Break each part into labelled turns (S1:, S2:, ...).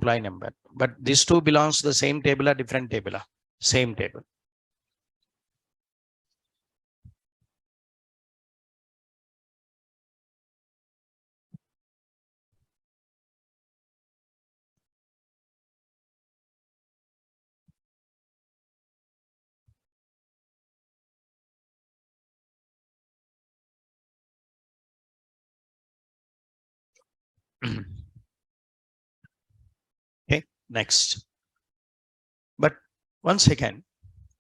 S1: employee number. But these two belongs to the same table or different table? Same table. Okay, next. But once again,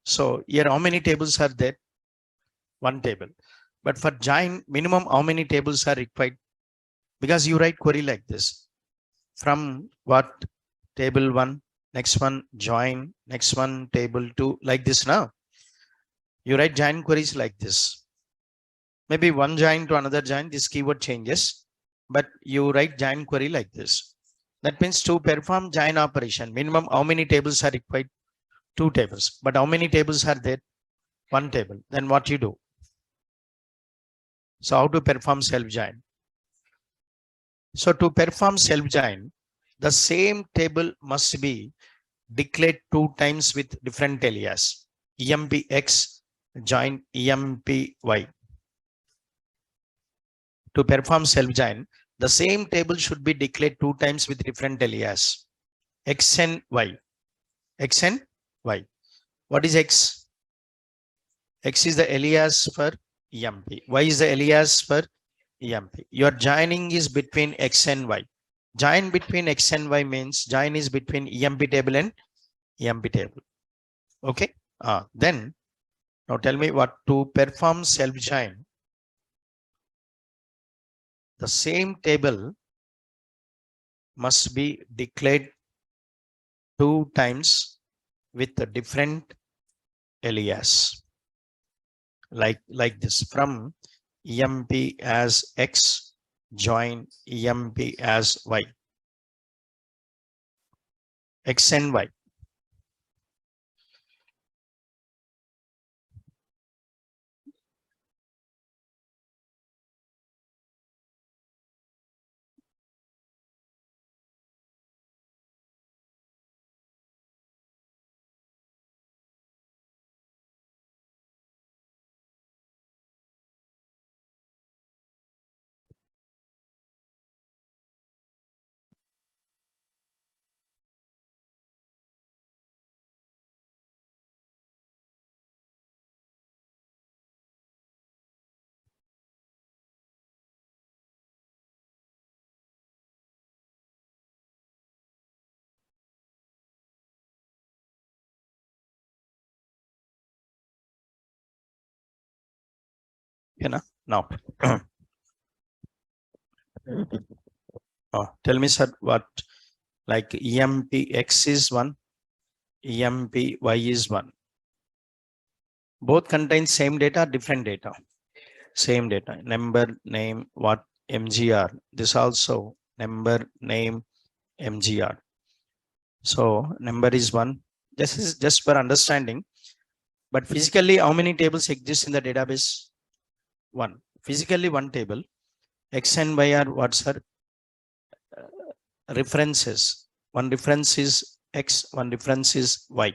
S1: so here how many tables are there? One table. But for join, minimum how many tables are required? Because you write query like this. From what? Table 1, next one join, next one table 2, like this. Now you write join queries like this. Maybe one join to another join, this keyword changes, but you write join query like this. That means to perform join operation, minimum how many tables are required? 2 tables. But how many tables are there? 1 table. Then what you do? So how to perform self join? So to perform self join, the same table must be declared 2 times with different alias. empx join empy. To perform self join, the same table should be declared 2 times with different alias. X and Y. X and Y. What is X? X is the alias for emp. Y is the alias for emp. Your joining is between X and Y. Join between X and Y means join is between emp table and emp table. Okay. Then now tell me what to perform self join. The same table must be declared 2 times with a different alias. Like this, from emp as X join emp as Y. X and Y. You know, now tell me, sir, what like empx is 1, empy is 1. Both contain same data, different data. Same data. Number, name, what? MGR. This also number, name, MGR. So number is 1. This is just for understanding. But physically, how many tables exist in the database? 1. Physically, 1 table. X and Y are what's her references. One reference is X, one reference is Y.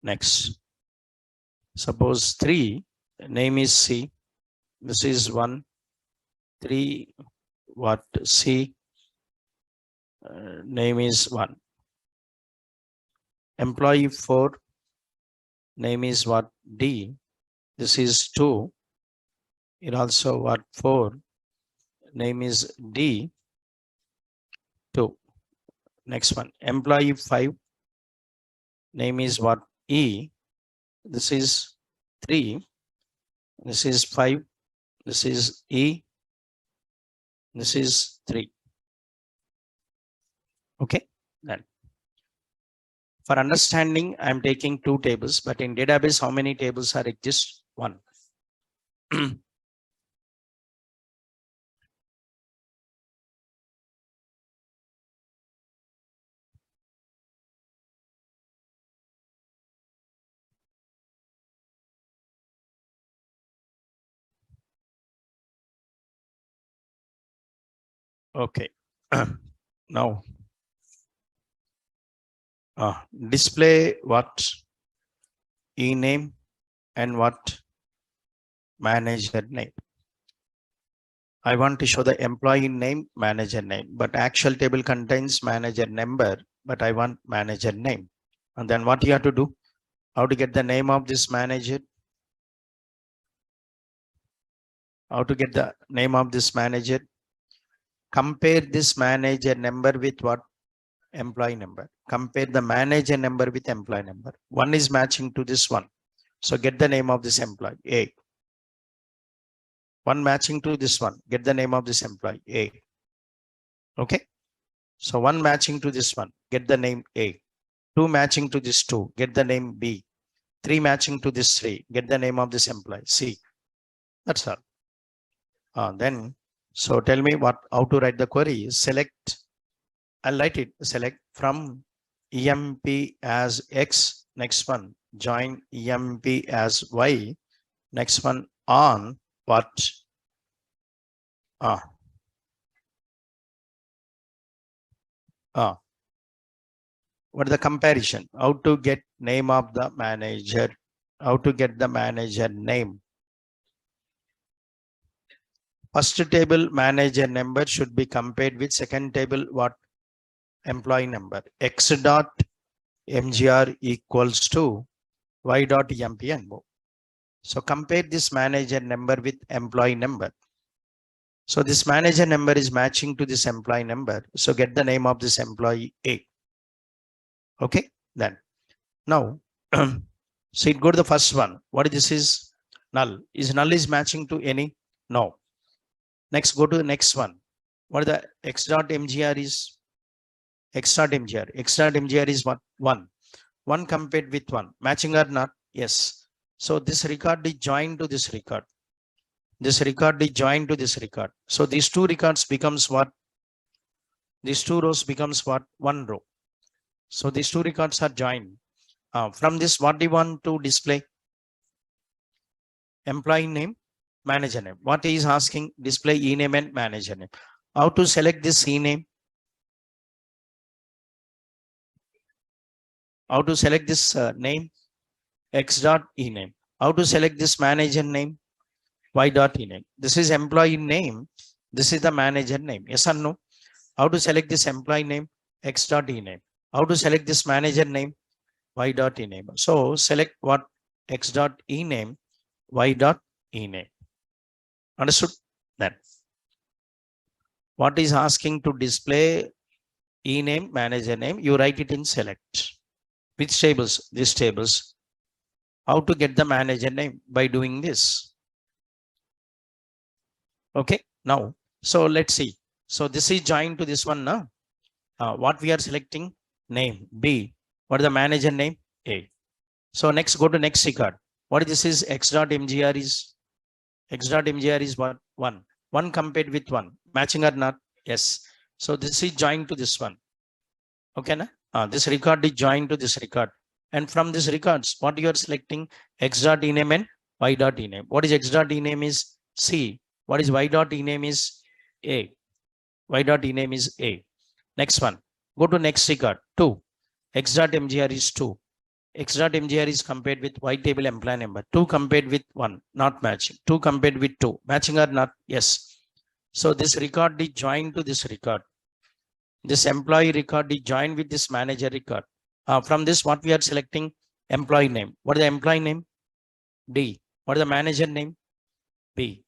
S1: Next, suppose 3, name is C. This is 1, 3, what? C, name is 1. Employee 4, name is what? D. This is 2. It also what? 4, name is D. 2. Next one, employee 5, name is what? E. This is 3. This is 5. This is E. This is 3. Okay. Then for understanding, I'm taking 2 tables, but in database, how many tables are exist? 1. Okay. Now, display what e-name and what manager name. I want to show the employee name, manager name, but actual table contains manager number, but I want manager name. And then what you have to do? How to get the name of this manager? How to get the name of this manager? Compare this manager number with what? Employee number. Compare the manager number with employee number. One is matching to this one. So get the name of this employee, A. One matching to this one. Get the name of this employee, A. Okay. So one matching to this one. Get the name A. Two matching to this two. Get the name B. Three matching to this three. Get the name of this employee, C. That's all. Then, so tell me how to write the query. Select, I'll write it. Select from EMP as X. Next one, join EMP as Y. Next one, on what? What is the comparison? How to get name of the manager? How to get the manager name? First table manager number should be compared with second table what? Employee number. X dot MGR equals to Y dot EMP. So compare this manager number with employee number. So this manager number is matching to this employee number. So get the name of this employee A. Okay, then now so it go to the first one. What this is? Null. Is null is matching to any? No. Next, go to the next one. What is the X dot MGR is? X dot MGR. X dot MGR is what? 1. 1 compared with 1. Matching or not? Yes. So this record is joined to this record. This record is joined to this record. So these two records becomes what? These two rows becomes what? One row. So these two records are joined. From this, what do you want to display? Employee name, manager name. What he is asking? Display e-name and manager name. How to select this e-name? How to select this name? X dot e-name. How to select this manager name? Y dot e-name. This is employee name. This is the manager name. Yes or no? How to select this employee name? X dot e-name. How to select this manager name? Y dot e-name. So select what? X dot e-name, Y dot e-name. Understood? Then what is asking to display e-name, manager name? You write it in select. Which tables? These tables. How to get the manager name? By doing this. Okay. Now, so let's see. So this is joined to this one now. What we are selecting? Name B. What is the manager name? A. So next, go to next record. What this is? X dot MGR is X dot MGR is what? 1. 1 compared with 1. Matching or not? Yes. So this is joined to this one. Okay. Na? This record is joined to this record. And from this records, what you are selecting? X dot ename and Y dot ename. What is X dot ename is C. What is Y dot ename is A. Y dot ename is A. Next one. Go to next record. 2. X dot MGR is 2. X dot MGR is compared with Y table employee number. 2 compared with 1, not matching. 2 compared with 2, matching or not? Yes. So this record is joined to this record. This employee record is joined with this manager record. From this, what we are selecting? Employee name. What is the employee name? D. What is the manager name? B.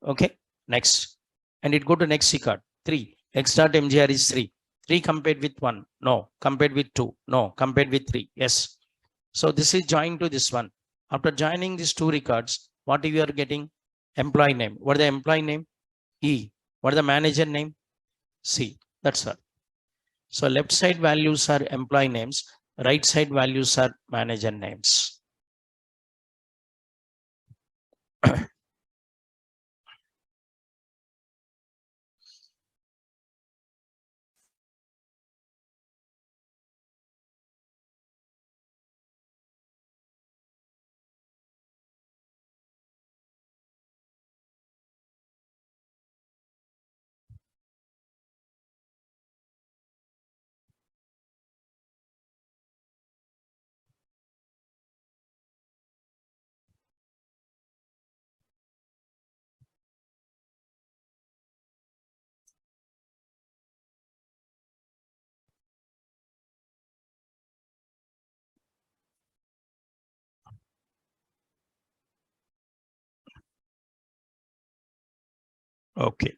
S1: Okay. Next. And it go to next record. 3. X dot MGR is 3. 3 compared with 1. No. Compared with 2. No. Compared with 3. Yes. So this is joined to this one. After joining these two records, what you are getting? Employee name. What is the employee name? E. What is the manager name? C. That's all. So left side values are employee names. Right side values are manager names. Okay.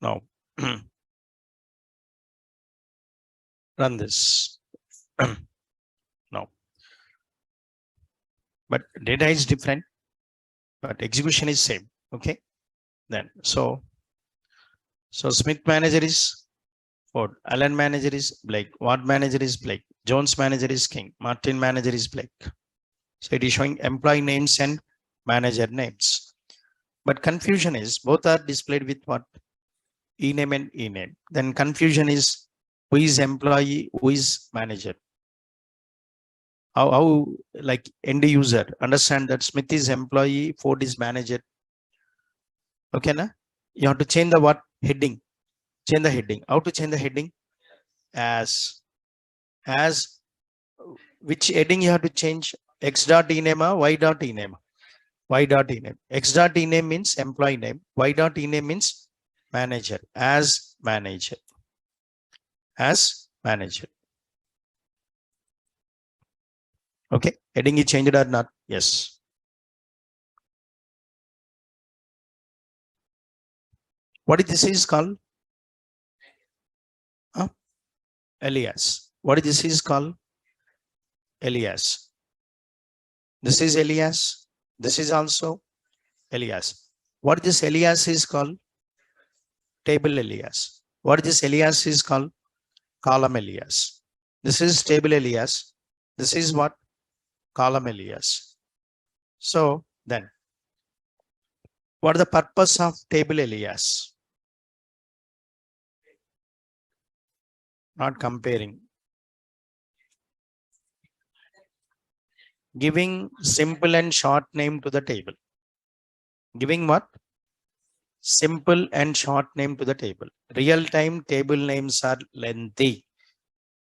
S1: Now run this. No, but data is different, but execution is same. Okay. Then so Smith manager is Ford, Allen manager is Blake, Ward manager is Blake, Jones manager is King, Martin manager is Blake. So it is showing employee names and manager names. But confusion is both are displayed with what? E-name and E-name. Then confusion is who is employee, who is manager. How like end user understand that Smith is employee, Ford is manager. Okay, na? You have to change the what? Heading. Change the heading. How to change the heading? As which heading you have to change? X dot ename or Y dot ename? Y dot ename. X dot ename means employee name. Y dot ename means manager. As manager. As manager. Okay. Heading is changed or not? Yes. What is this is called? Elias. What is this is called? Elias. This is Elias. This is also Elias. What this Elias is called? Table Elias. What this Elias is called? Column Elias. This is table Elias. This is what? Column Elias. So then, what is the purpose of table Elias? Not comparing. Giving simple and short name to the table. Giving what? Simple and short name to the table. Real time table names are lengthy.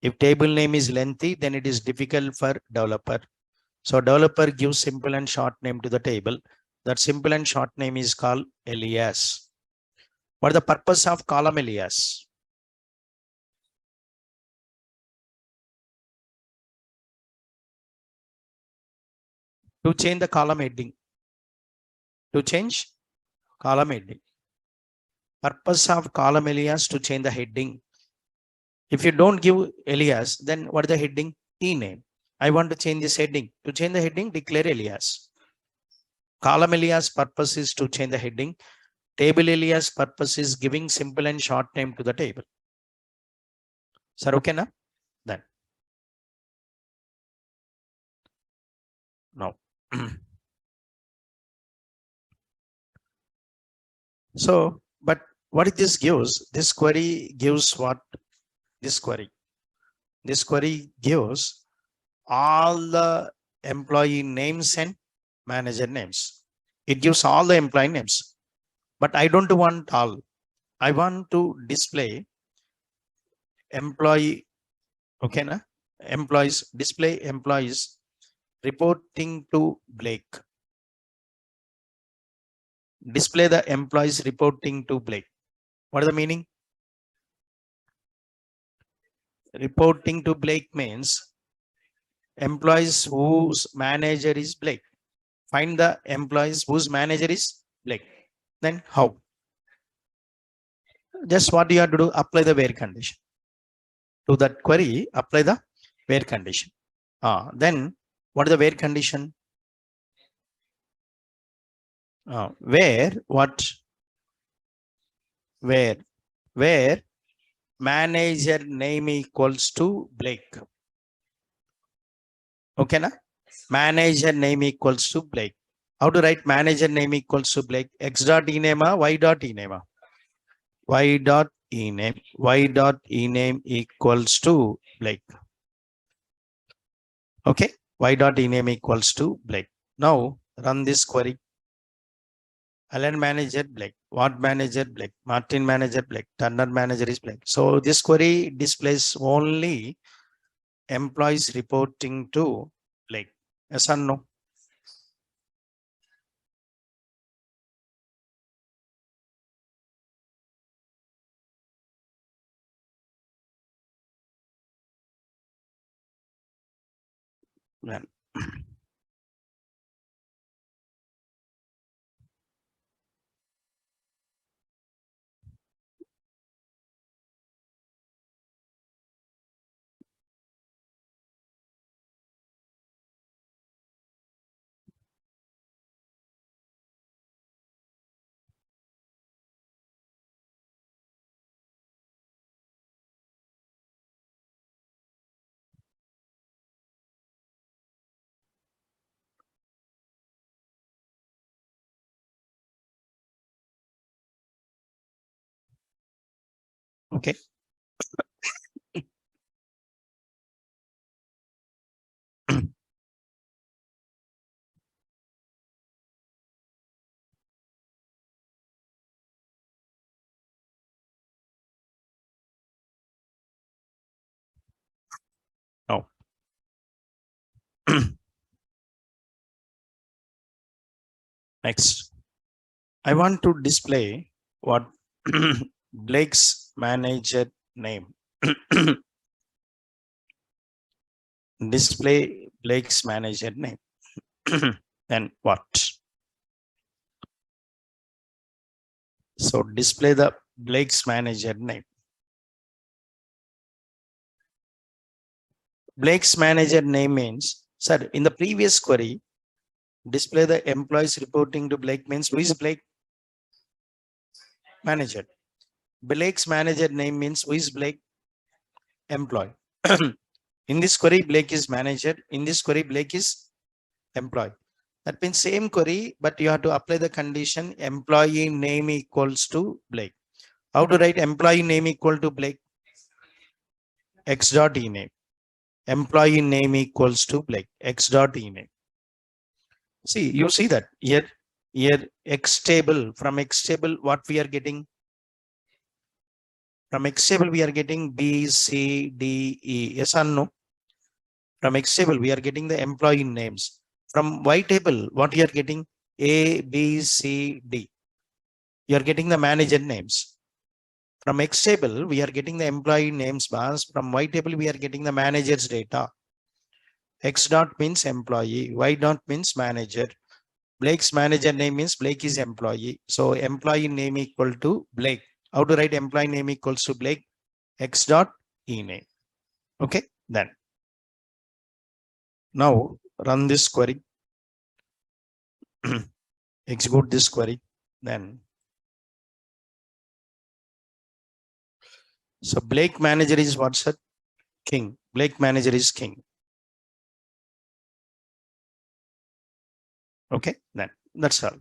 S1: If table name is lengthy, then it is difficult for developer. So developer gives simple and short name to the table. That simple and short name is called alias. What is the purpose of column alias? To change the column heading. To change column heading. Purpose of column alias to change the heading. If you don't give alias, then what is the heading? E-name. I want to change this heading. To change the heading, declare alias. Column alias purpose is to change the heading. Table alias purpose is giving simple and short name to the table. Sir, okay na? Then. No. So, but what this gives? This query gives what? This query. This query gives all the employee names and manager names. It gives all the employee names. But I don't want all. I want to display employee. Okay, na? Employees, display employees reporting to Blake. Display the employees reporting to Blake. What is the meaning? Reporting to Blake means employees whose manager is Blake. Find the employees whose manager is Blake. Then how? Just what you have to do, apply the where condition. To that query, apply the where condition. Then what is the where condition? Where what? Where manager name equals to Blake. Okay, na? Manager name equals to Blake. How to write manager name equals to Blake? X dot ename, Y dot ename. Y dot ename. Y dot ename equals to Blake. Okay. Y dot ename equals to Blake. Now run this query. Allen manager Blake, Ward manager Blake, Martin manager Blake, Turner manager is Blake. So this query displays only employees reporting to Blake. Yes or no? Then okay. Now next, I want to display what Blake's manager name. Display Blake's manager name. Then what? So display the Blake's manager name. Blake's manager name means, sir, in the previous query, display the employees reporting to Blake means who is Blake? Manager. Blake's manager name means who is Blake? Employee. In this query, Blake is manager. In this query, Blake is employee. That means same query, but you have to apply the condition employee name equals to Blake. How to write employee name equal to Blake? X dot e name. Employee name equals to Blake. X dot e name. See, you see that here X table, from X table, what we are getting? From X table, we are getting B, C, D, E. Yes or no? From X table, we are getting the employee names. From Y table, what you are getting? A, B, C, D. You are getting the manager names. From X table, we are getting the employee names bars. From Y table, we are getting the manager's data. X dot means employee. Y dot means manager. Blake's manager name means Blake is employee. So employee name equal to Blake. How to write employee name equals to Blake? X dot e name. Okay, then. Now run this query. Execute this query. Then. So Blake manager is what, sir? King. Blake manager is king. Okay, then that's all.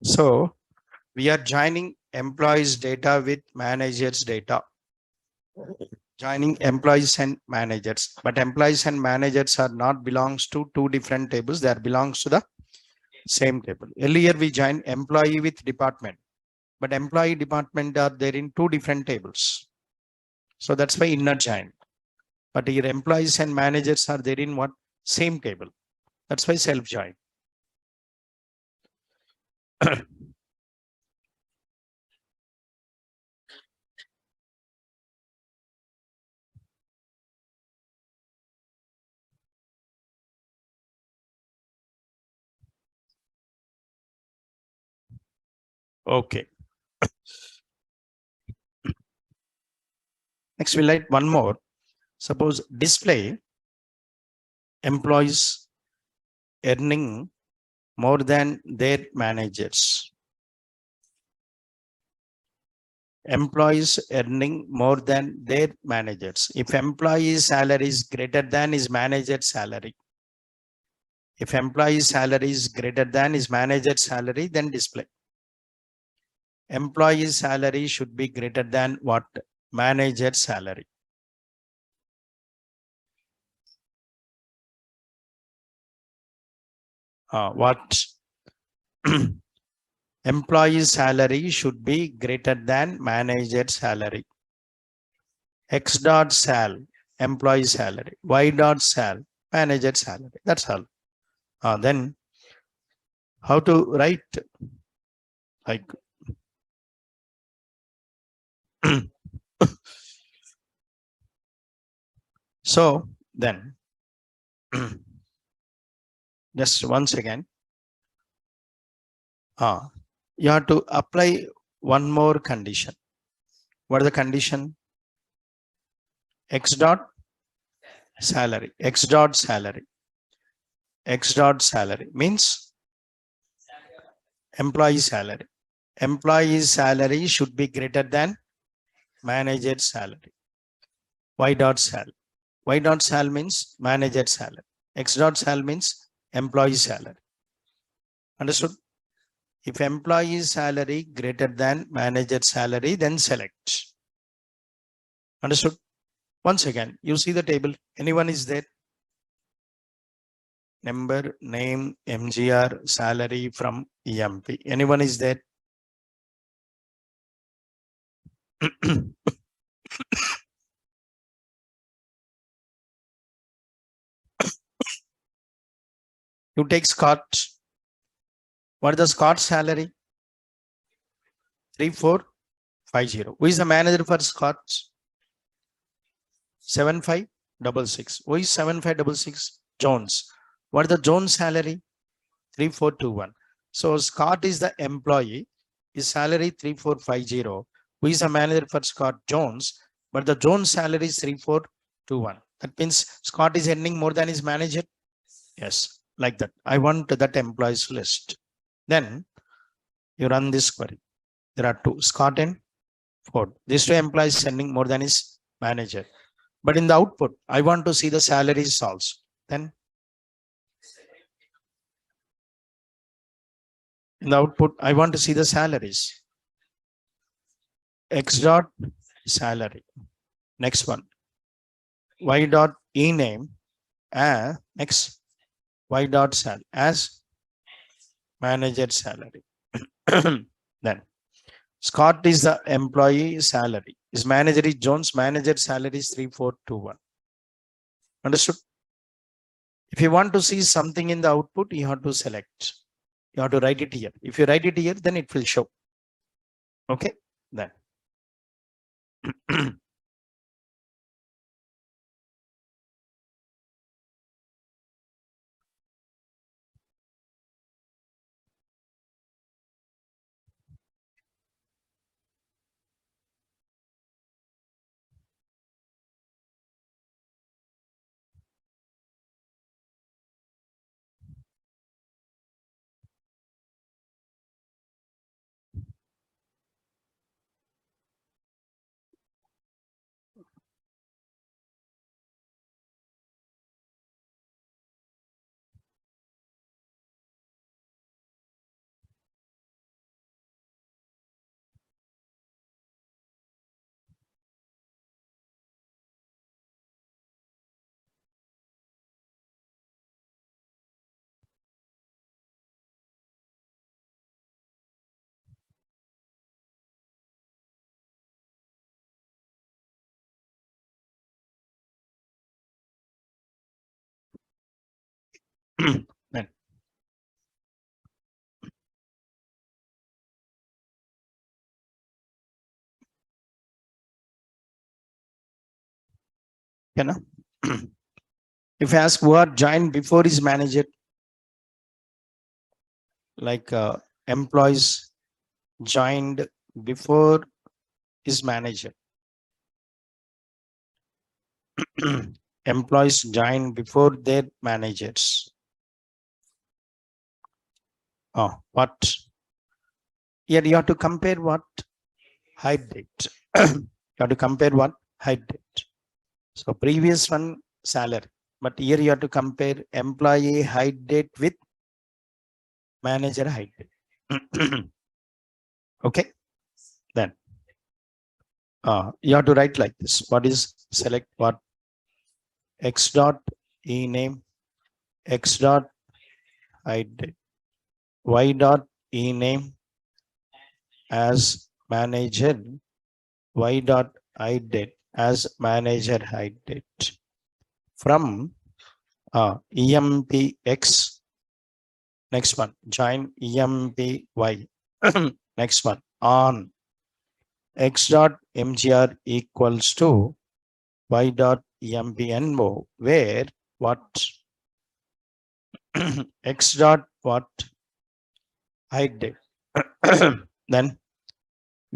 S1: So we are joining employees data with managers data. Joining employees and managers, but employees and managers are not belongs to two different tables. They are belongs to the same table. Earlier we joined employee with department, but employee department are there in two different tables. So that's why inner join. But here employees and managers are there in what? Same table. That's why self join. Okay. Next we'll write one more. Suppose display employees earning more than their managers. Employees earning more than their managers. If employee's salary is greater than his manager's salary. If employee's salary is greater than his manager's salary, then display. Employee's salary should be greater than what? Manager's salary. What? Employee's salary should be greater than manager's salary. X dot sal, employee salary. Y dot sal, manager's salary. That's all. Then how to write? Like So then just once again, you have to apply one more condition. What is the condition? X dot salary. X dot salary. X dot salary means employee salary. Employee salary should be greater than manager salary. Y dot sal. Y dot sal means manager salary. X dot sal means employee salary. Understood? If employee salary greater than manager salary, then select. Understood? Once again, you see the table. Anyone is there? Number, name, MGR, salary from EMP. Anyone is there? You take Scott. What is the Scott salary? 3450. Who is the manager for Scott? 7566. Who is 7566? Jones. What is the Jones salary? 3421. So Scott is the employee. His salary 3450. Who is the manager for Scott? Jones. But the Jones salary is 3421. That means Scott is earning more than his manager. Yes, like that. I want that employees list. Then you run this query. There are two, Scott and Ford. These two employees earning more than his manager. But in the output, I want to see the salaries also. Then in the output, I want to see the salaries. X dot salary. Next one. Y dot e name. Next. Y dot sal as manager salary. Then Scott is the employee salary. His manager is Jones. Manager salary is 3421. Understood? If you want to see something in the output, you have to select. You have to write it here. If you write it here, then it will show. Okay, then. Then. You know? If you ask who are joined before his manager, like employees joined before his manager. Employees joined before their managers. Oh, what? Here you have to compare what? Hide date. You have to compare what? Hide date. So previous one salary, but here you have to compare employee hide date with manager hide date. Okay, then you have to write like this. What is select what? X dot e name, X dot hide date, Y dot e name as manager, Y dot hide date as manager hide date from EMPX. Next one, join EMPY. Next one, on X dot MGR equals to Y dot empno, where what x dot what height date. Then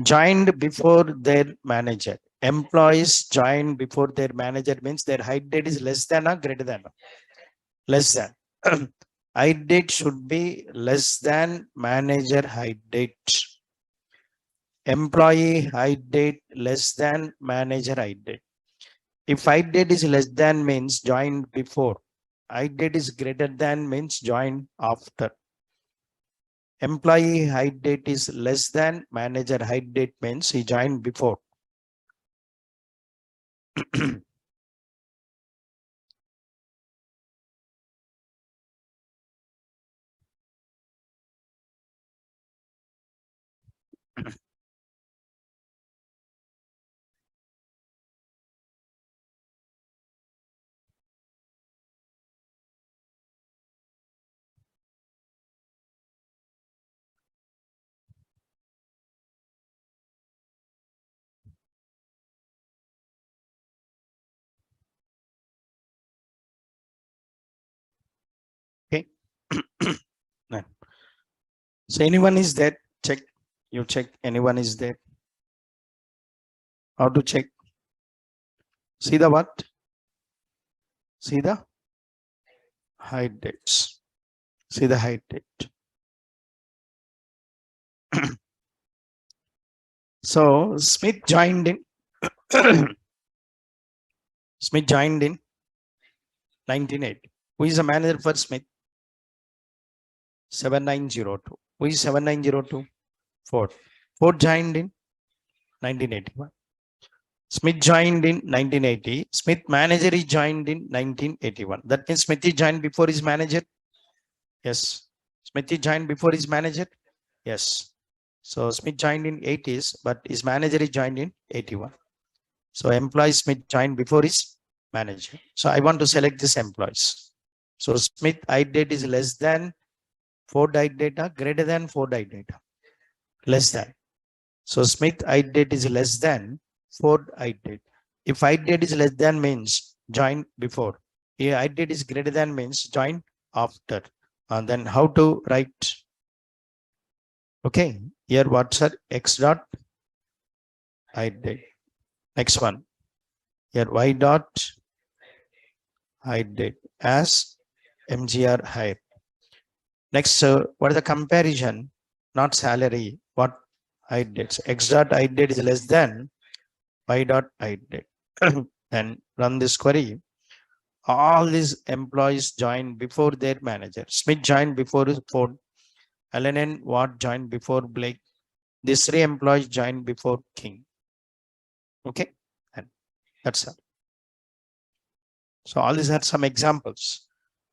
S1: joined before their manager. Employees joined before their manager means their height date is less than or greater than. Less than. Height date should be less than manager height date. Employee height date less than manager height date. If height date is less than means joined before. Height date is greater than means joined after. Employee height date is less than manager height date means he joined before. Okay. So anyone is there? Check. You check. Anyone is there? How to check? See the what? See the height dates. See the height date. So Smith joined in. Smith joined in 1980. Who is the manager for Smith? 7902. Who is 7902? Ford. Ford joined in 1981. Smith joined in 1980. Smith manager is joined in 1981. That means Smith is joined before his manager. Yes. Smith is joined before his manager. Yes. So Smith joined in 80s, but his manager is joined in 81. So employee Smith joined before his manager. So I want to select this employees. So Smith height date is less than Ford height data, greater than Ford height data. Less than. So Smith height date is less than Ford height date. If height date is less than means join before. If height date is greater than means join after. And then how to write? Okay, here what's our x dot height date. Next one. Here y dot height date as MGR height. Next, what is the comparison? Not salary. What height dates? X dot height date is less than y dot height date. And run this query. All these employees joined before their manager. Smith joined before Ford. Allen and Watt joined before Blake. These three employees joined before King. Okay, and that's all. So all these are some examples.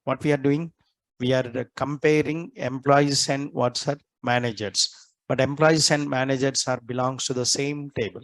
S1: What we are doing, we are comparing employees and what's our managers. But employees and managers are belongs to the same table.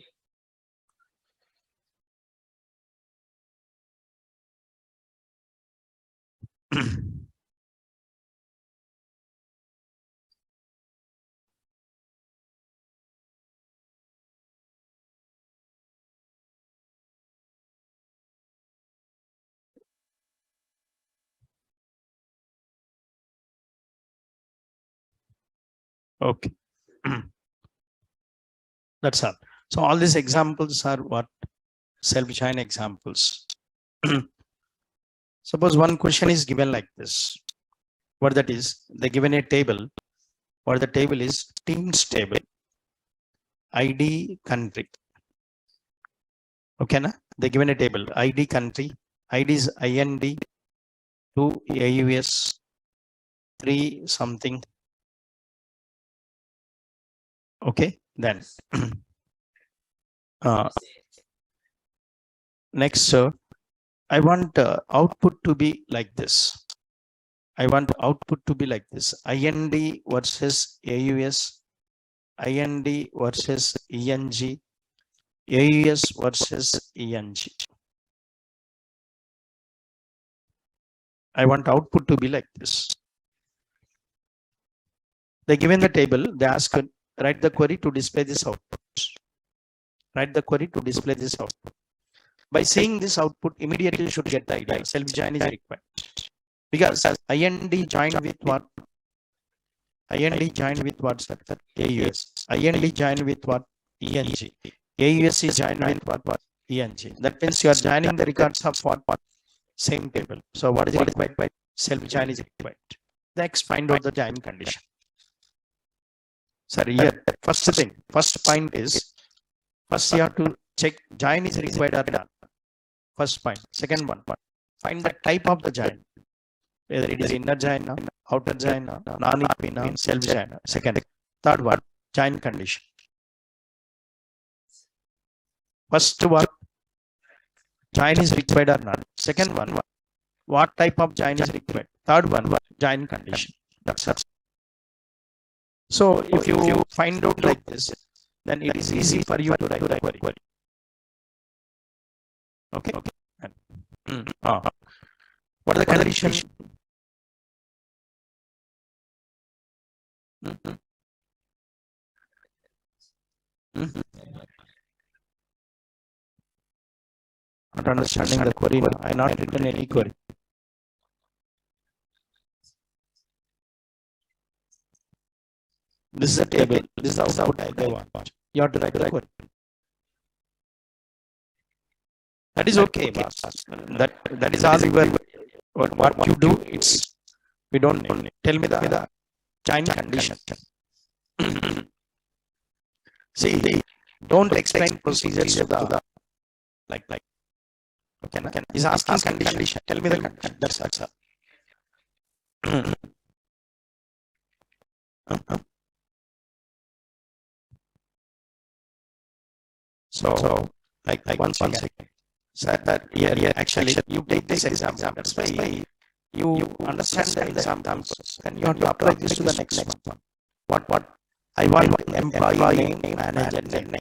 S1: Okay. That's all. So all these examples are what? Self-join examples. Suppose one question is given like this. What that is? They given a table. What the table is? Teams table. ID country. Okay, na? They given a table. ID country. ID is IND. 2 AUS. 3 something. Okay, then next, I want output to be like this. I want output to be like this. IND versus AUS, IND versus ENG, AUS versus ENG. I want output to be like this. They given the table, they ask, write the query to display this output. Write the query to display this output. By seeing this output, immediately you should get the idea. Self join is required because IND joined with what? IND joined with what, sir? AUS. IND joined with what? ENG. AUS is joined with what? ENG. That means you are joining the records of what? Same table. So what is required? Self join is required. Next, find out the join condition. Sir, here, first point is, first you have to check join is required or not. First point. Second one, find the type of the join. Whether it is inner join, outer join, non-equine, self join. Second. Third one, join condition. First one, join is required or not. Second one, what type of join is required. Third one, join condition. That's it. So if you find out like this, then it is easy for you to write the query. Okay. What are the conditions? Not understanding the query. I not written any query. This is a table. This is the output they want. You have to write the query. That is okay. That is all your what you do. It's we don't need. Tell me the join condition. See, don't explain procedures to the like. Okay, is asking condition. Tell me the condition. That's all. So like one second. Said that yeah, actually you take this exam. That's why you understand the exam answers, and you have to apply this to the next one. What I want employee name, manager name.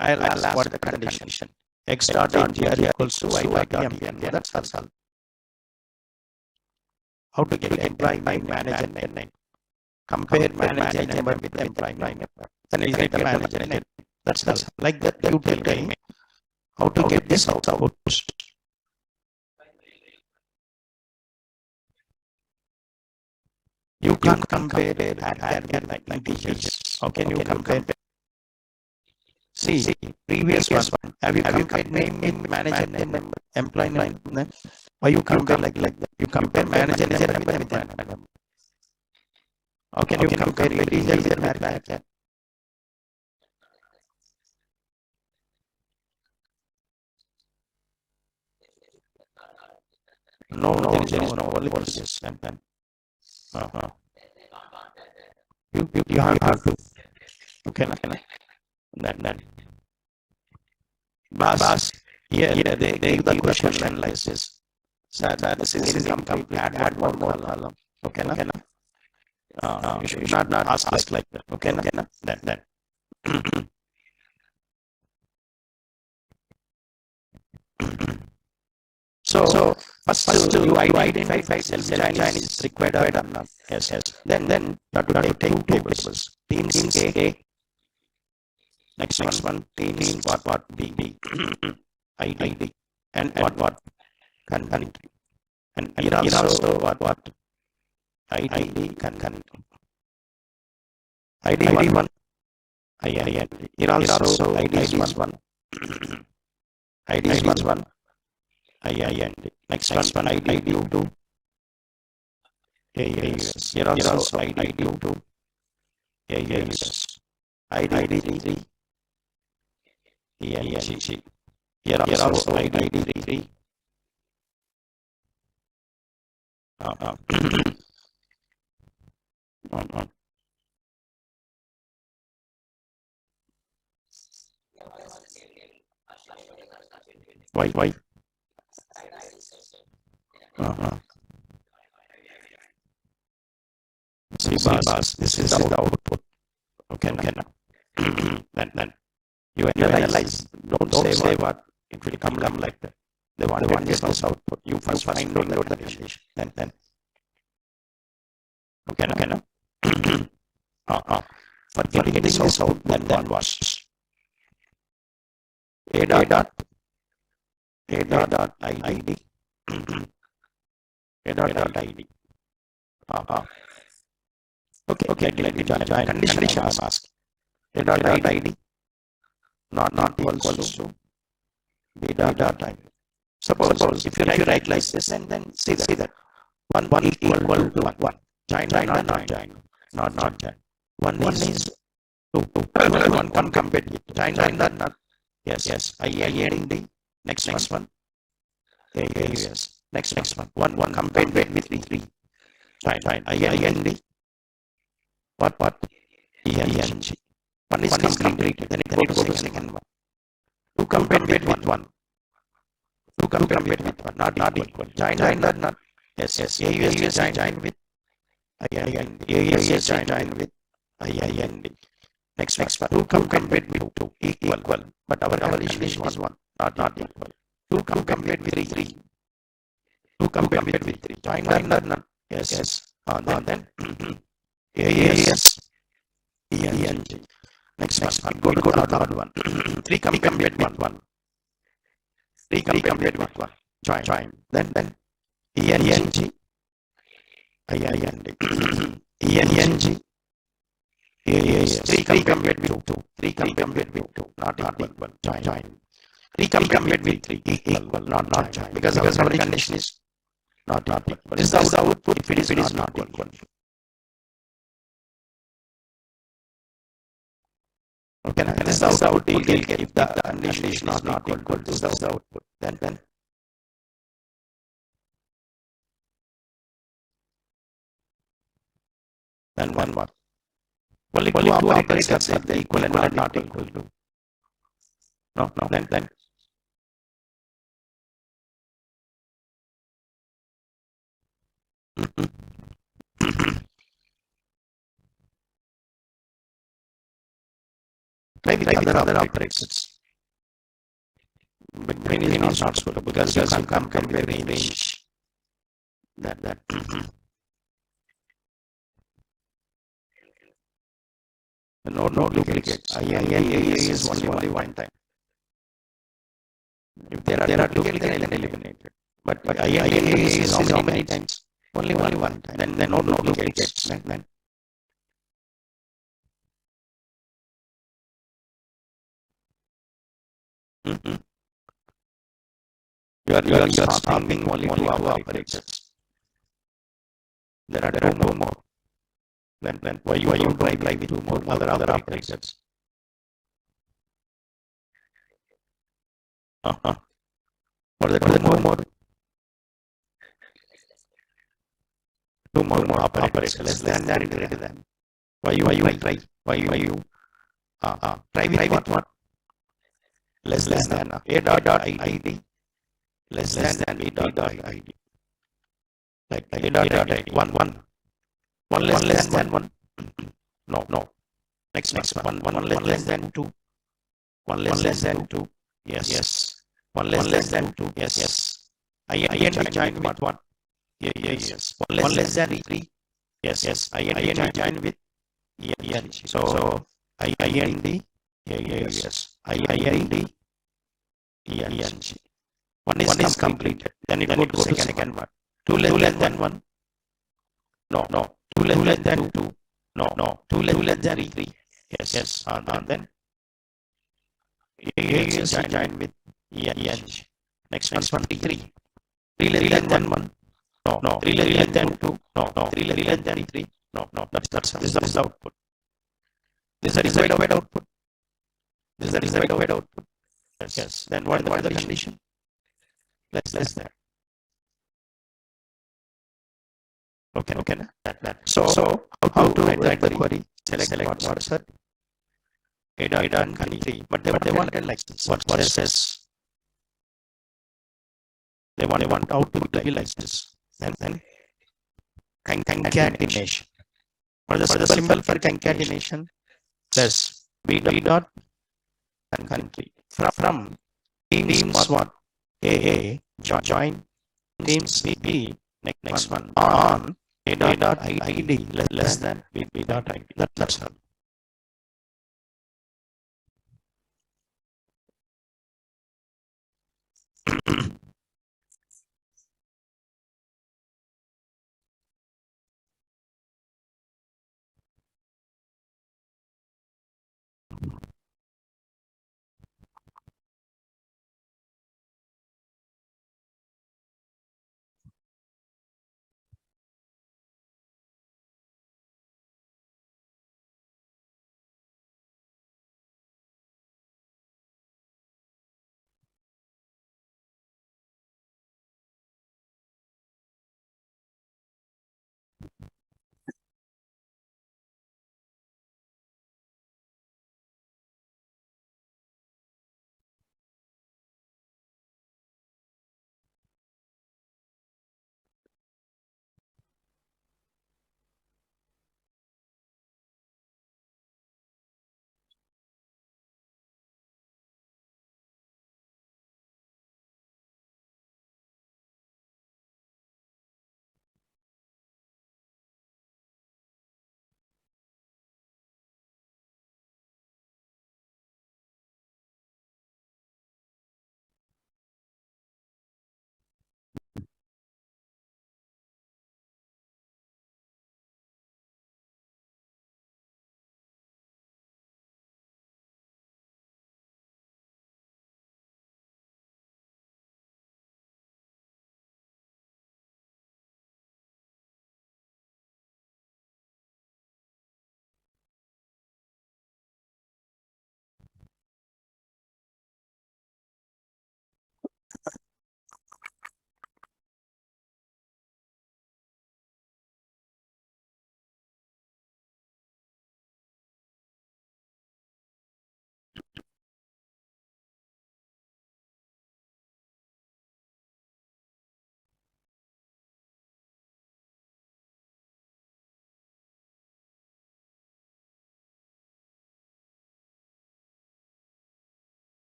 S1: I'll ask what the condition. X dot NGR equals to Y dot MPN. That's all. How to get employee name, manager name. Compare manager name with employee name. Then you get the manager name. That's all. Like that you tell me how to get this output. You can compare and like integers. How can you compare? See, previous one. Have you compared name, manager name, employee name? Why you compare like that? You compare manager name with employee name. How can you compare integer with manager? No, there is no only this. You have to. Okay, then. Boss, here they give the question analysis. Sir, this is incomplete. Add one more column. Okay, you should not ask like that. Okay, then. So first you identify self join is required or not. Yes. Then you have to take two tables. Teams A. Next one. Teams what B. ID. And what country. And here also what ID country. ID one. Here also ID is one. ID is one. Next one ID 2. Yes. Here also ID 2. Yes. ID 3. Yes. Here also ID 3. Why? See, boss, this is the output. Okay. Then you analyze. Don't say what it will come like that. They want to get this output. You first find out the condition. Then. Okay. For getting this output, then what? A dot A dot ID. A dot ID. Okay, let me join. Condition I'm asking. A dot ID not equals to B dot ID. Suppose if you write like this, and then see that one equal to one. Join or not join? Not join. One is two. One compared with join or not? Yes. IND. Next one. Yes. Next one. One compared with three. Join. IND. What? ENG. One is completed. Then it goes to second one. Two compared with one. Two compared with one. Not equal. Join or not? Yes. AUS join with IND. AUS join with IND. Next one. Two compared with two. Equal. But our issue is one. Not equal. Two compared with three. Two compared with three. Join or not? Yes. Then AUS ENG. Next one. Go to the third one. Three compared with one. Three compared with one. Join. Then ENG. IND. ENG. Yes. Three compared with two. Three compared with two. Not equal. Join. Three compared with three. Equal. Not join. Because our condition is not equal. This is the output if it is not equal. Okay, this is the output we'll get if the condition is not equal. This is the output. Then one more. Only two operators are the equal and not equal to. No. Then try with other operators. But brain is not suitable because you can't compare range. That. No duplicates. IND is only one time. If there are duplicates, then eliminated. But IND is how many times? Only one time. Then no duplicates. Then you are stopping only two operators. There are two more. Then why you try with two more other operators? For the two more operators less than greater than. Why you try? Why you try with what? Less than A dot ID. Less than B dot ID. Like A dot ID. One less than one. No. Next one. One less than two. One less than two. Yes. One less than two. Yes. IND join with what? Yes. One less than three. Yes. IND join with ENG. So IND. Yes. IND. ENG. One is completed. Then it goes to second one. Two less than one. No. Two less than two. No. Two less than three. Yes. And then AUS join with ENG. Next one. Three less than one. No. Three less than two. No. Three less than three. No. This is the output. This is the desired output. This is the desired output. Yes. Then what is the condition? Less than. Okay. So how to write the query? Select what sir? A dot country. But they wanted like this. What says? They want output to be like this. Then concatenation. Or the symbol for concatenation says B dot and country. From teams what? A join teams B. Next one on A dot ID less than B dot ID. That's all.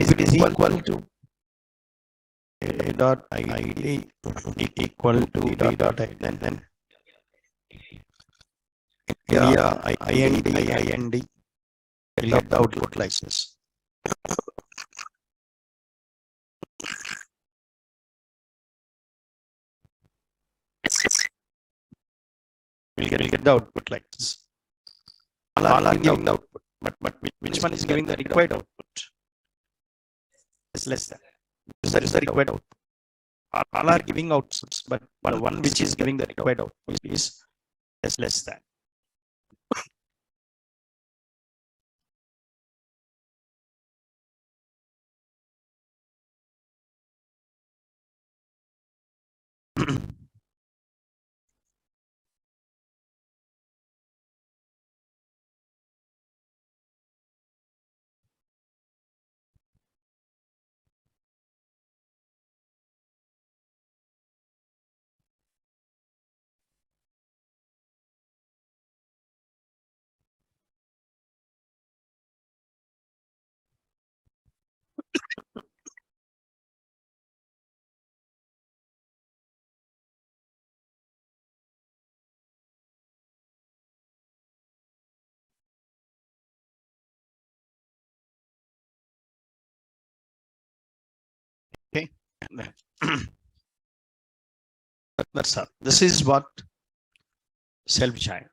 S1: It is equal to a dot id equal to d dot I, then yeah, ind will get the output like this. We'll get the output like this. All are giving the output, but which one is giving the required output? Is less than. That is the required output. All are giving outputs, but the one which is giving the required output is less than. Okay. That's all. This is what self join.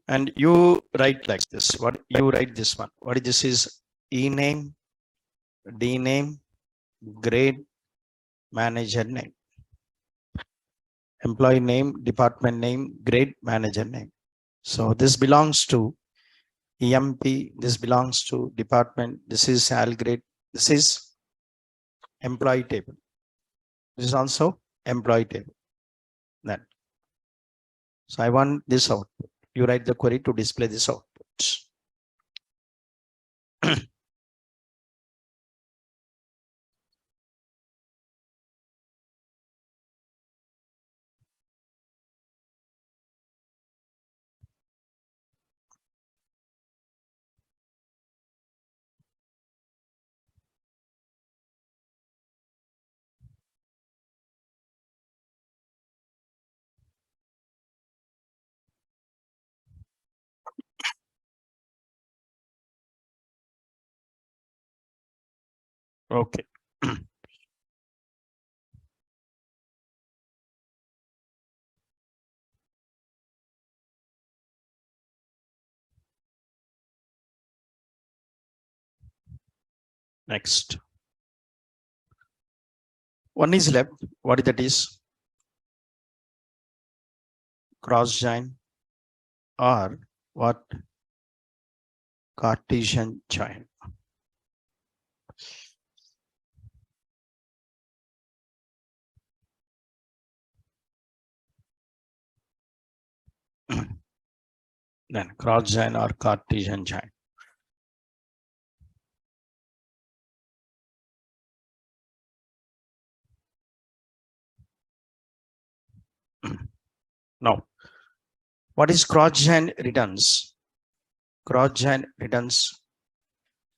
S1: And you write like this. What you write this one? What is this? Is e name, d name, grade, manager name, employee name, department name, grade, manager name. So this belongs to EMP. This belongs to department. This is sal grade. This is employee table. This is also employee table. Then, so I want this output. You write the query to display this output. Okay. Next. One is left. What that is? Cross join or what? Cartesian join. Then cross join or Cartesian join. Now, what is cross join returns? Cross join returns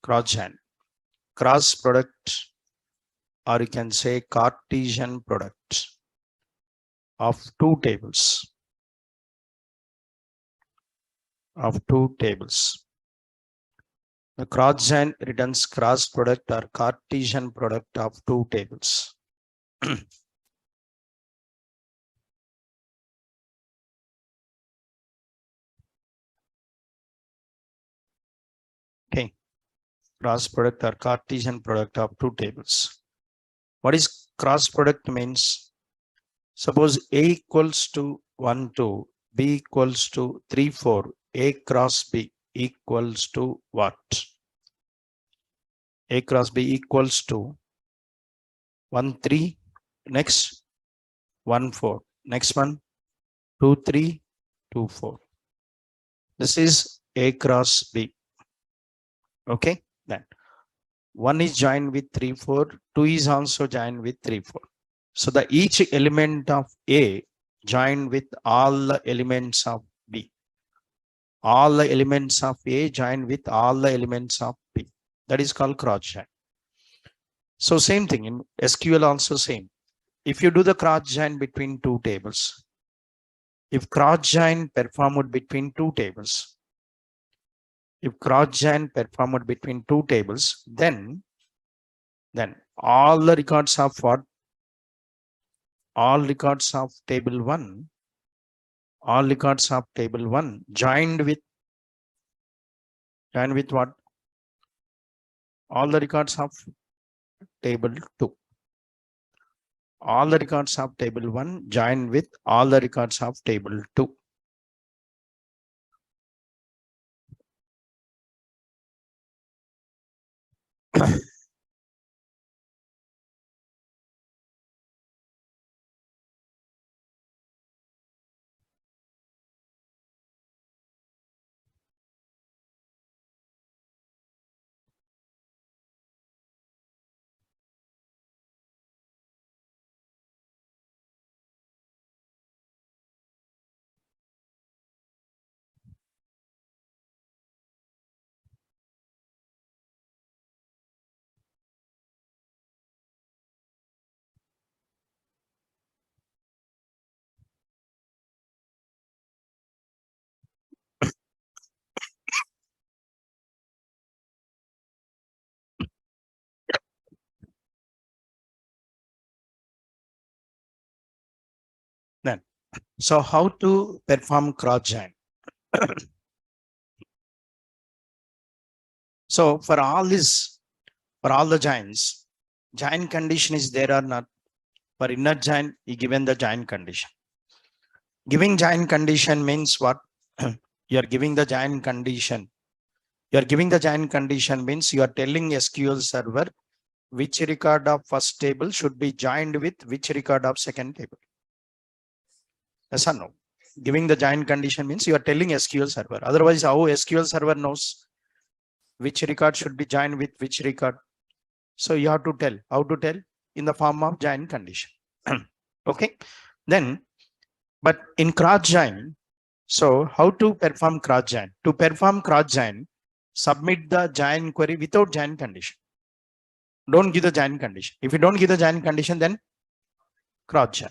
S1: cross join, cross product, or you can say Cartesian product of two tables. The cross join returns cross product or Cartesian product of two tables. Okay, cross product or Cartesian product of two tables. What is cross product means? Suppose A equals to 1, 2, B equals to 3, 4, A cross B equals to what? A cross B equals to 1, 3, next 1, 4, next one 2, 3, 2, 4. This is A cross B. Okay, then 1 is joined with 3, 4, 2 is also joined with 3, 4. So the each element of A joined with all the elements of B. All the elements of A joined with all the elements of B. That is called cross join. So same thing in SQL also same. If you do the cross join between two tables, if cross join performed between two tables, then all the records of what? All records of table 1, joined with what? All the records of table 2. All the records of table 1 joined with all the records of table 2. So how to perform cross join? So for all the joins, join condition is there or not? For inner join, you given the join condition. Giving join condition means what? You are giving the join condition. You are giving the join condition means you are telling SQL Server which record of first table should be joined with which record of second table. Yes or no? Giving the join condition means you are telling SQL Server. Otherwise, how SQL Server knows which record should be joined with which record? So you have to tell. How to tell? In the form of join condition. Okay. Then, but in cross join, so how to perform cross join? To perform cross join, submit the join query without join condition. Don't give the join condition. If you don't give the join condition, then cross join.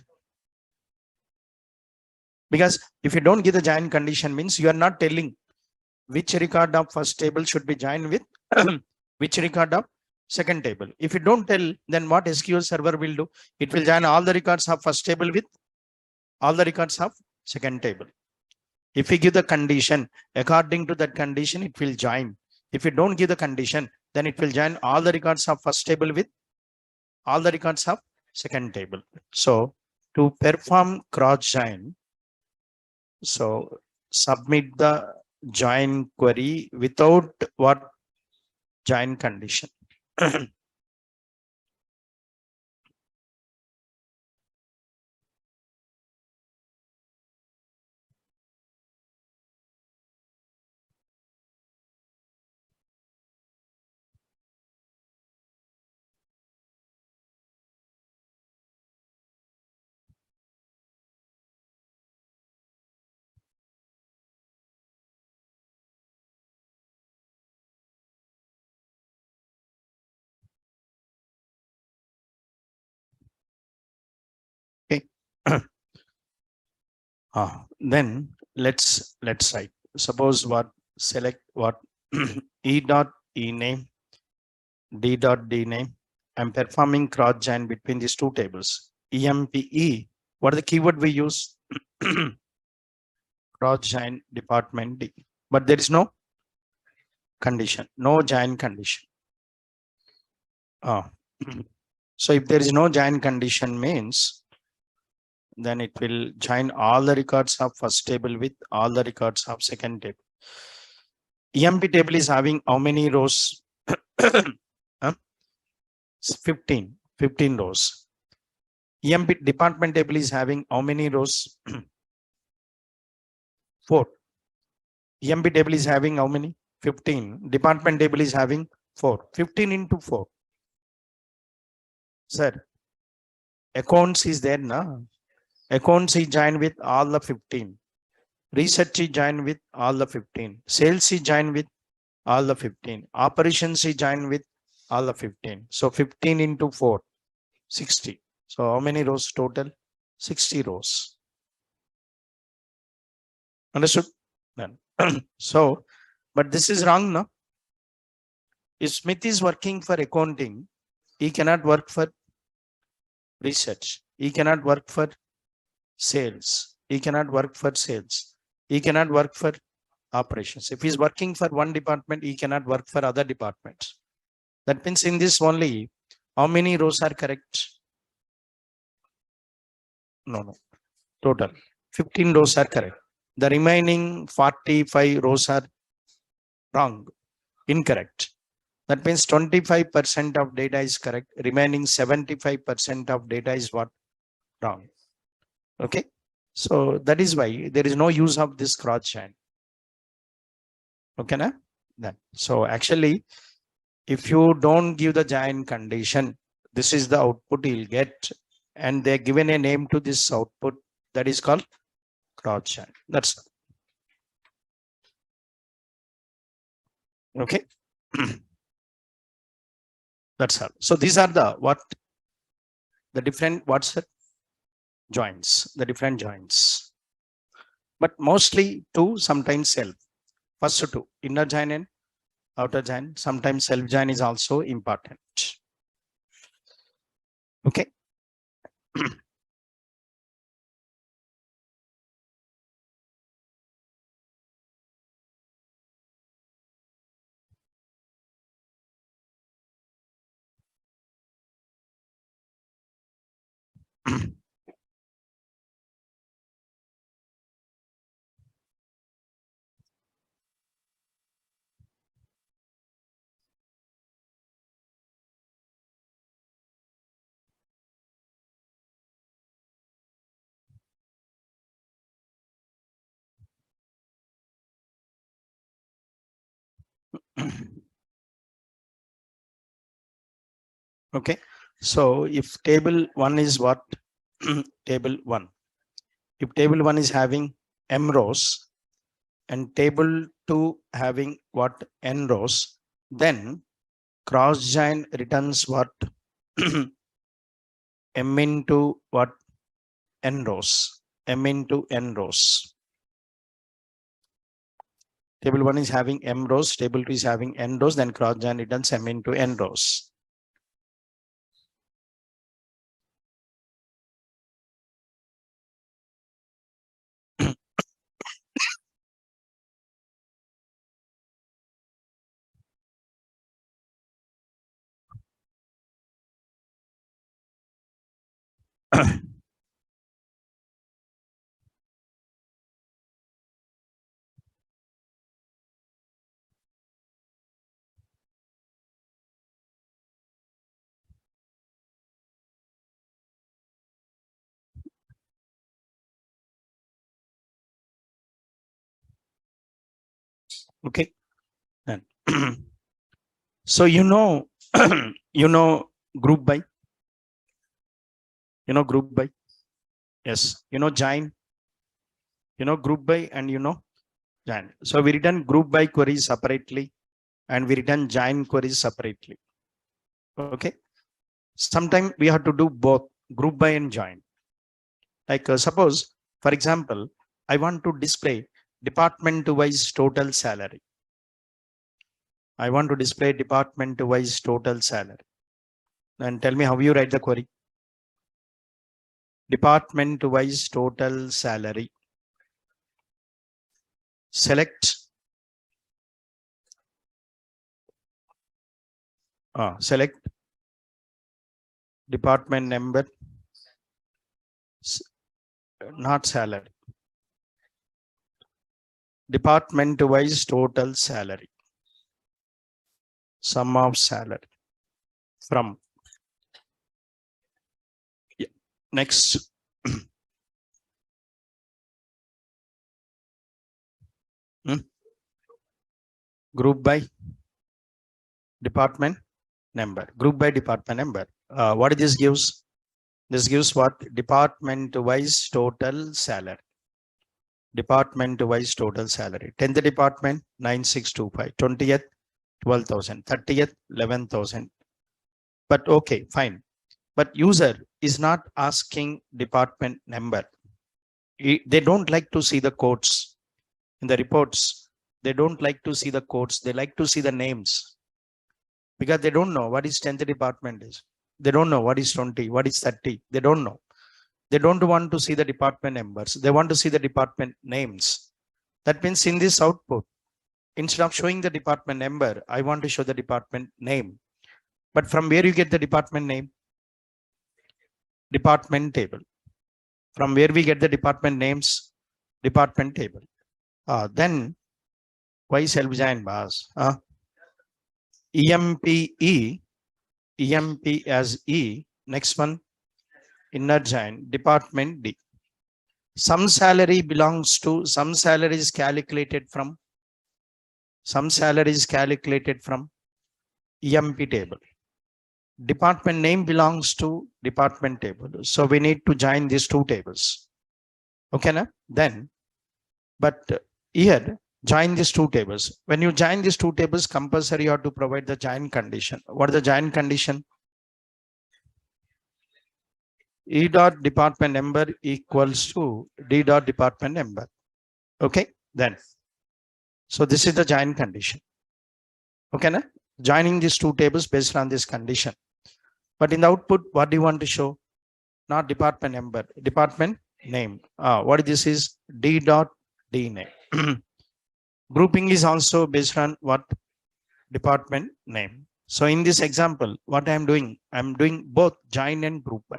S1: Because if you don't give the join condition means you are not telling which record of first table should be joined with which record of second table. If you don't tell, then what SQL Server will do? It will join all the records of first table with all the records of second table. If you give the condition, according to that condition, it will join. If you don't give the condition, then it will join all the records of first table with all the records of second table. So to perform cross join, so submit the join query without what? Join condition. Okay. Then let's write. Suppose what? Select what? E dot E name, D dot D name. I'm performing cross join between these two tables. EMPE. What are the keyword we use? Cross join department D. But there is no condition, no join condition. So if there is no join condition means then it will join all the records of first table with all the records of second table. EMP table is having how many rows? 15 rows. EMP department table is having how many rows? 4. EMP table is having how many? 15. Department table is having 4. 15 into 4. Sir, accounts is there, na? Accounts is joined with all the 15. Research is joined with all the 15. Sales is joined with all the 15. Operations is joined with all the 15. So 15 into 4, 60. So how many rows total? 60 rows. Understood? Then. So, but this is wrong, no? If Smith is working for accounting, he cannot work for research. He cannot work for sales. He cannot work for sales. He cannot work for operations. If he's working for one department, he cannot work for other departments. That means in this only, how many rows are correct? No. Total 15 rows are correct. The remaining 45 rows are wrong, incorrect. That means 25% of data is correct. Remaining 75% of data is what? Wrong. Okay. So that is why there is no use of this cross join. Okay, na? That. So actually, if you don't give the join condition, this is the output you'll get, and they're given a name to this output that is called cross join. That's okay. That's all. So these are the what? The different what's the joins, the different joins. But mostly two, sometimes self. First two, inner join and outer join. Sometimes self join is also important. Okay. Okay, so if table 1 is what? Table 1. If table 1 is having m rows and table 2 having what? N rows, then cross join returns what? M into what? N rows. M into N rows. Table 1 is having m rows, table 2 is having n rows, then cross join returns m into n rows. Okay, then so you know group by, group by. Yes, join, group by, and join. So we return group by queries separately and we return join queries separately. Okay, sometimes we have to do both group by and join. Like suppose, for example, I want to display department wise total salary. I want to display department wise total salary. Then tell me how you write the query. Department wise total salary. Select select department number, not salary. Department wise total salary. Sum of salary from. Yeah. Next. Group by department number. Group by department number. What this gives? This gives what? Department wise total salary. Department wise total salary. 10th department 9625. 20th 12,000. 30th 11,000. But okay, fine. But user is not asking department number. They don't like to see the codes in the reports. They don't like to see the codes. They like to see the names because they don't know what is 10th department is. They don't know what is 20, what is 30. They don't know. They don't want to see the department numbers. They want to see the department names. That means in this output, instead of showing the department number, I want to show the department name. But from where you get the department name? Department table. From where we get the department names? Department table. Then why self-join bars? EMPE, EMP as E. Next one, inner join, department D. Some salary belongs to, some salary is calculated from, EMP table. Department name belongs to department table. So we need to join these two tables. Okay, now? Then, but here, join these two tables. When you join these two tables, compulsory you have to provide the join condition. What is the join condition? E dot department number equals to D dot department number. Okay, then. So this is the join condition. Okay, na? Joining these two tables based on this condition. But in the output, what do you want to show? Not department number, department name. What this is? D dot D name. Grouping is also based on what? Department name. So in this example, what I'm doing both join and group by.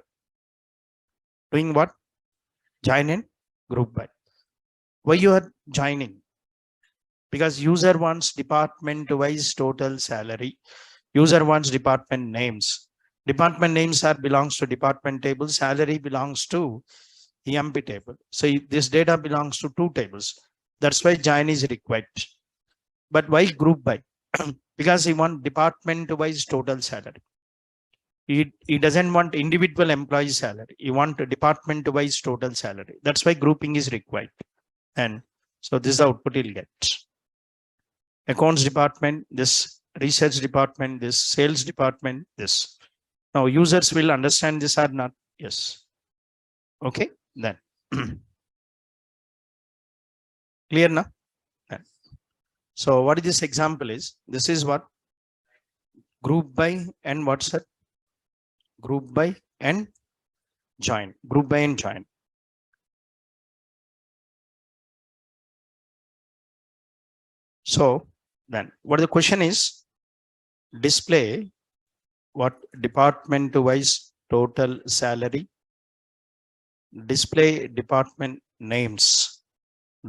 S1: Doing what? Join and group by. Why you are joining? Because user wants department wise total salary. User wants department names. Department names are belongs to department table. Salary belongs to EMP table. So this data belongs to two tables. That's why join is required. But why group by? Because he want department wise total salary. He doesn't want individual employee salary. He want department wise total salary. That's why grouping is required. And so this is the output he'll get. Accounts department, this research department, this sales department, this. Now users will understand this or not? Yes. Okay, then. Clear now? So what is this example is? This is what? Group by and what's that? Group by and join. Group by and join. So then what the question is? Display what department wise total salary. Display department names.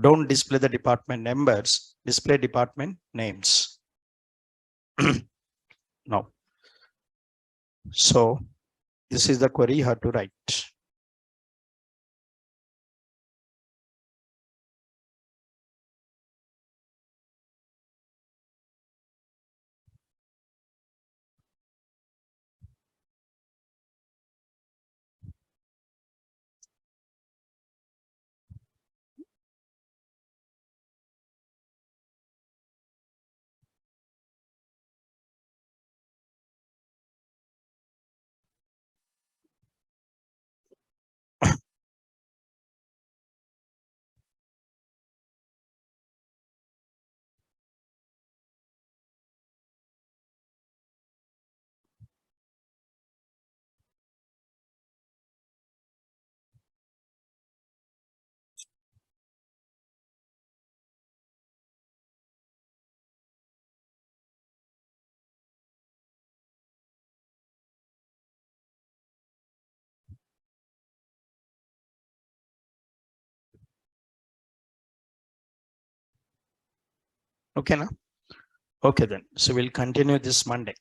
S1: Don't display the department numbers, display department names. Now, so this is the query you have to write. Okay, now? Okay, then. So we'll continue this Monday.